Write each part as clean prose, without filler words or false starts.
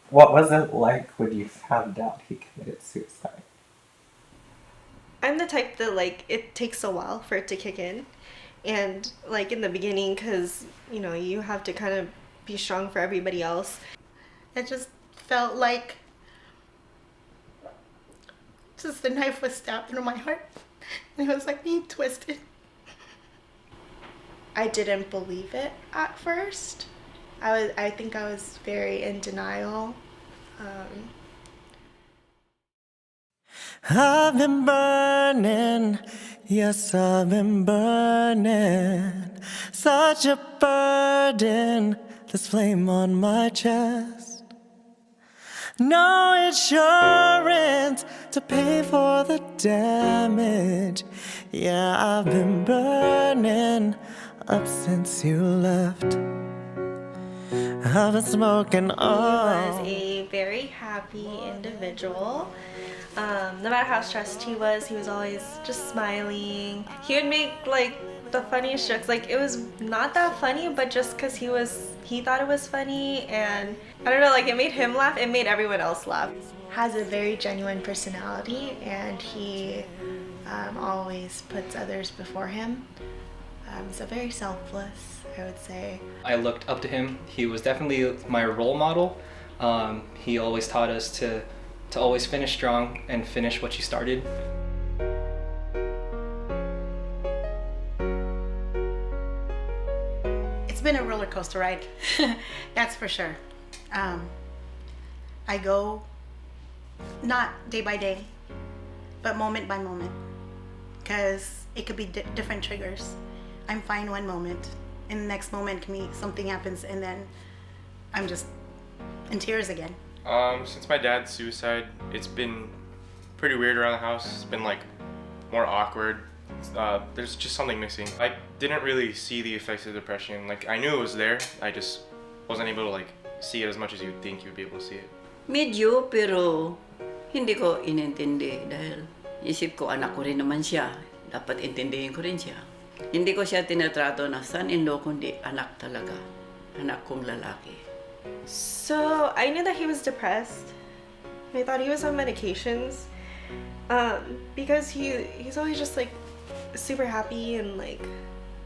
What was it like when you found out he committed suicide? I'm the type that like it takes a while for it to kick in, and like in the beginning, because you have to kind of be strong for everybody else. It just felt like just the knife was stabbed through my heart. And it was like being twisted. I didn't believe it at first. I think I was very in denial. Um, I've been burning, yes, I've been burning. Such a burden, this flame on my chest. No insurance to pay for the damage. Yeah, I've been burning up since you left. I've been smoking he was a very happy individual. No matter how stressed he was always just smiling. He would make like the funniest jokes. Like it was not that funny, but just because he thought it was funny, and I don't know, like it made him laugh, it made everyone else laugh. Has a very genuine personality, and he always puts others before him. So very selfless, I would say. I looked up to him. He was definitely my role model. He always taught us to always finish strong and finish what you started. it's been a roller coaster ride, that's for sure. I go not day by day, but moment by moment, because it could be different triggers. I'm fine one moment, and the next moment can be something happens, and then I'm just in tears again. Since my dad's suicide, it's been pretty weird around the house. It's been like more awkward. There's just something missing. I didn't really see the effects of depression. Like I knew it was there. I just wasn't able to like see it as much as you'd think you'd be able to see it. Medyo, pero hindi ko inintindi dahil isip ko anak ko rin naman siya. Dapat intindihin ko rin siya. Hindi ko siya tinatrato na son-in-law kundi anak talaga. Anak kong lalaki. So I knew that he was depressed. I thought he was on medications, because he's always just like super happy, and like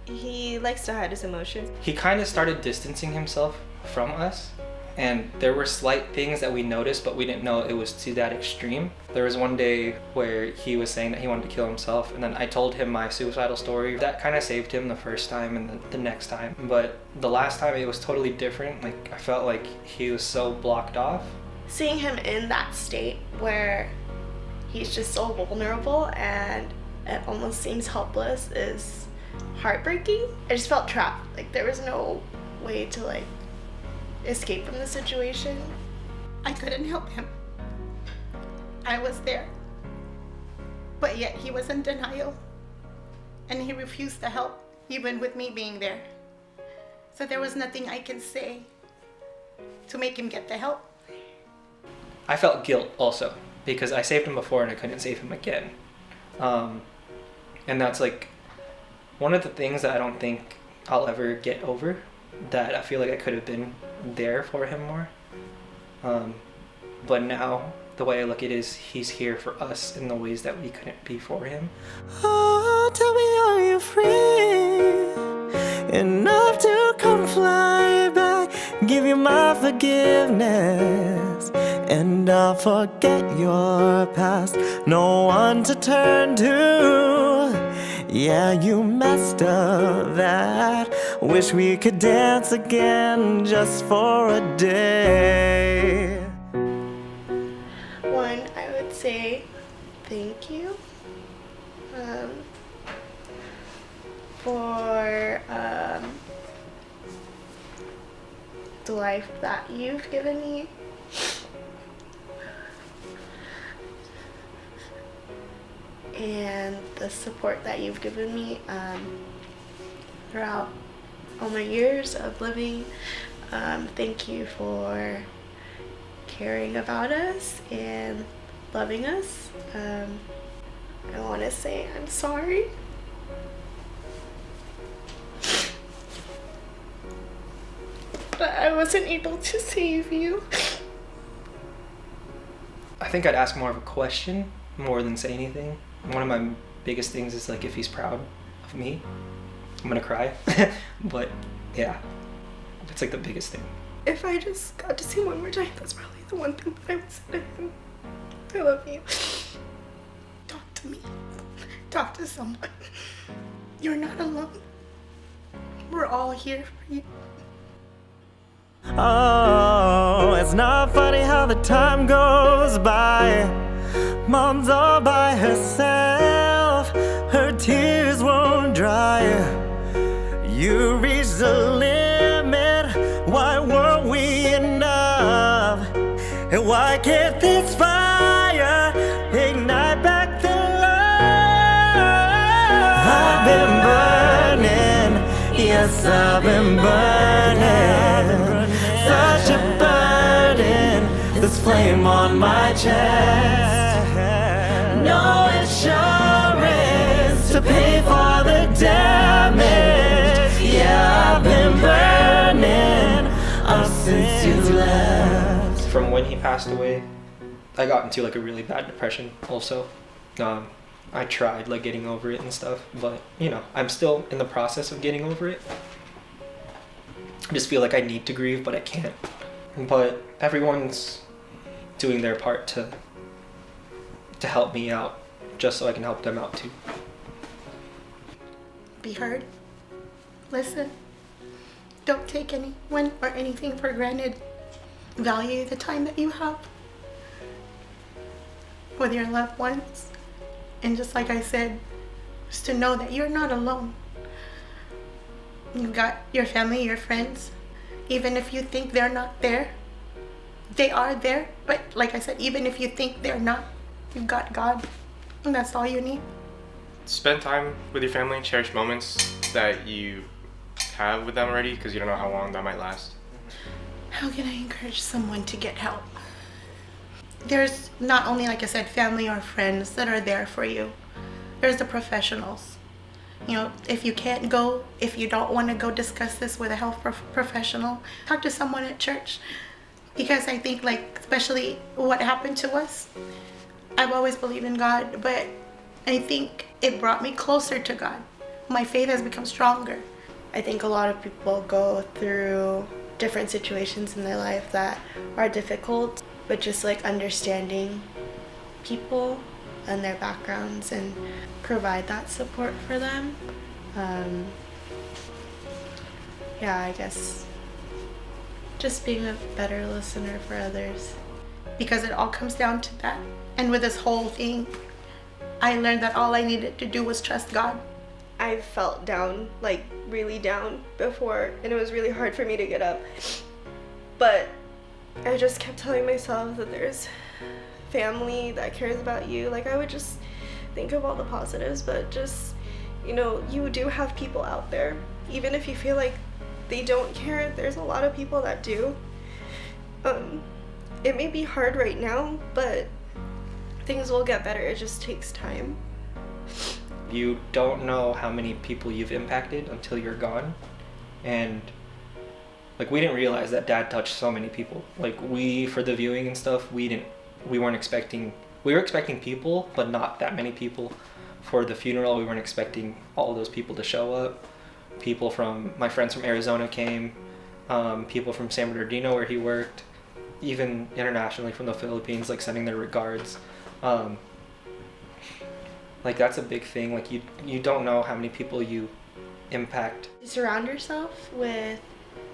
he likes to hide his emotions. He kind of started distancing himself from us, and there were slight things that we noticed, but we didn't know it was to that extreme. There was one day where he was saying that he wanted to kill himself, and then I told him my suicidal story. That kind of saved him the first time and the next time. But the last time it was totally different. Like I felt like he was so blocked off. Seeing him in that state where he's just so vulnerable and it almost seems helpless is heartbreaking. I just felt trapped. Like there was no way to like escape from the situation. I couldn't help him. I was there, but yet he was in denial, and he refused to help, even with me being there. So there was nothing I could say to make him get the help. I felt guilt also because I saved him before and I couldn't save him again. And that's like one of the things that I don't think I'll ever get over, that I feel like I could have been there for him more. But now the way I look at it is he's here for us in the ways that we couldn't be for him. Oh, tell me, are you free enough to come fly back? Give you my forgiveness, and I'll forget your past. No one to turn to. Yeah, you messed up that. Wish we could dance again just for a day. One, I would say thank you for the life that you've given me. And the support that you've given me throughout all my years of living. Thank you for caring about us and loving us. I want to say I'm sorry. But I wasn't able to save you. I think I'd ask more of a question more than say anything. One of my biggest things is like if he's proud of me. I'm gonna cry. But yeah, that's like the biggest thing. If I just got to see him one more time, that's probably the one thing that I would say to him. I love you. Talk to me. Talk to someone. You're not alone. We're all here for you. Oh, it's not funny how the time goes by. Mom's all by herself. Her tears won't dry. You reached the limit. Why weren't we enough? And why can't this fire ignite back the love? I've been burning. Yes, I've been burning. Such a burden. This flame on my chest. No insurance to pay for the damage. Yeah, I've been burning up since you left. From when he passed away, I got into like a really bad depression also. I tried like getting over it and stuff, but you know, I'm still in the process of getting over it. I just feel like I need to grieve, but I can't. But everyone's doing their part to help me out, just so I can help them out too. Be heard. Listen. Don't take anyone or anything for granted. Value the time that you have with your loved ones. And just like I said, just to know that you're not alone. You've got your family, your friends. Even if you think they're not there, they are there. But like I said, even if you think they're not, you've got God. And that's all you need. Spend time with your family, cherish moments that you have with them already, because you don't know how long that might last. How can I encourage someone to get help? There's not only, like I said, family or friends that are there for you. There's the professionals. You know, if you can't go, if you don't want to go discuss this with a health professional, talk to someone at church. Because I think, like, especially what happened to us, I've always believed in God, but I think it brought me closer to God. My faith has become stronger. I think a lot of people go through different situations in their life that are difficult, but just like understanding people and their backgrounds and provide that support for them. Yeah, I guess just being a better listener for others. Because it all comes down to that. And with this whole thing, I learned that all I needed to do was trust God. I felt down, like really down before, and it was really hard for me to get up. But I just kept telling myself that there's family that cares about you. Like, I would just think of all the positives, but just, you know, you do have people out there. Even if you feel like they don't care, there's a lot of people that do. It may be hard right now, but things will get better. It just takes time. You don't know how many people you've impacted until you're gone. And like, we didn't realize that Dad touched so many people. Like, for the viewing and stuff, we were expecting people, but not that many people. For the funeral, we weren't expecting all of those people to show up. My friends from Arizona came, people from San Bernardino where he worked, even internationally from the Philippines, like sending their regards. Like, that's a big thing. Like, you don't know how many people you impact. Surround yourself with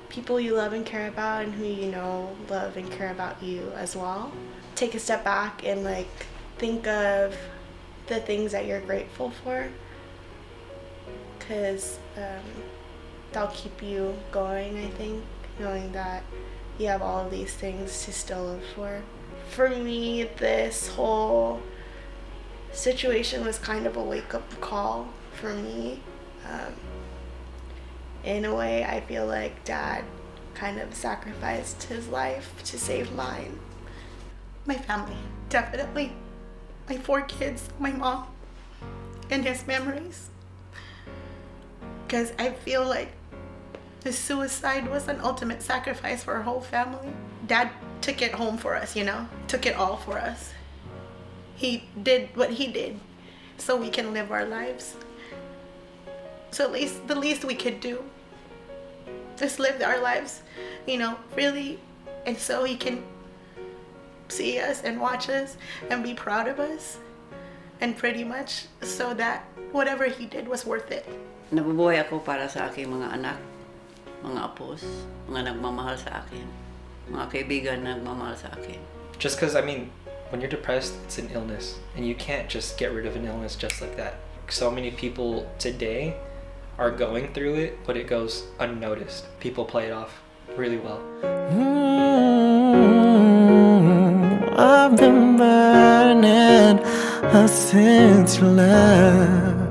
people you love and care about, and who you know love and care about you as well. Take a step back and like think of the things that you're grateful for, because that'll keep you going, I think, knowing that you have all of these things to still live for. For me, this whole situation was kind of a wake-up call for me. In a way, I feel like Dad kind of sacrificed his life to save mine. My family, definitely. My 4 kids, my mom, and his memories. Because I feel like his suicide was an ultimate sacrifice for our whole family. Dad took it home for us, took it all for us. He did what he did so we can live our lives. So the least we could do is live our lives, really, and so he can see us and watch us and be proud of us, and pretty much so that whatever he did was worth it. Nabubuhay ako para sa aking mga anak, mga apos, mga nagmamahal sa akin, mga kaibigan na nagmamahal sa akin. Just because, when you're depressed, it's an illness, and you can't just get rid of an illness just like that. So many people today are going through it, but it goes unnoticed. People play it off really well. I've been burning since you left.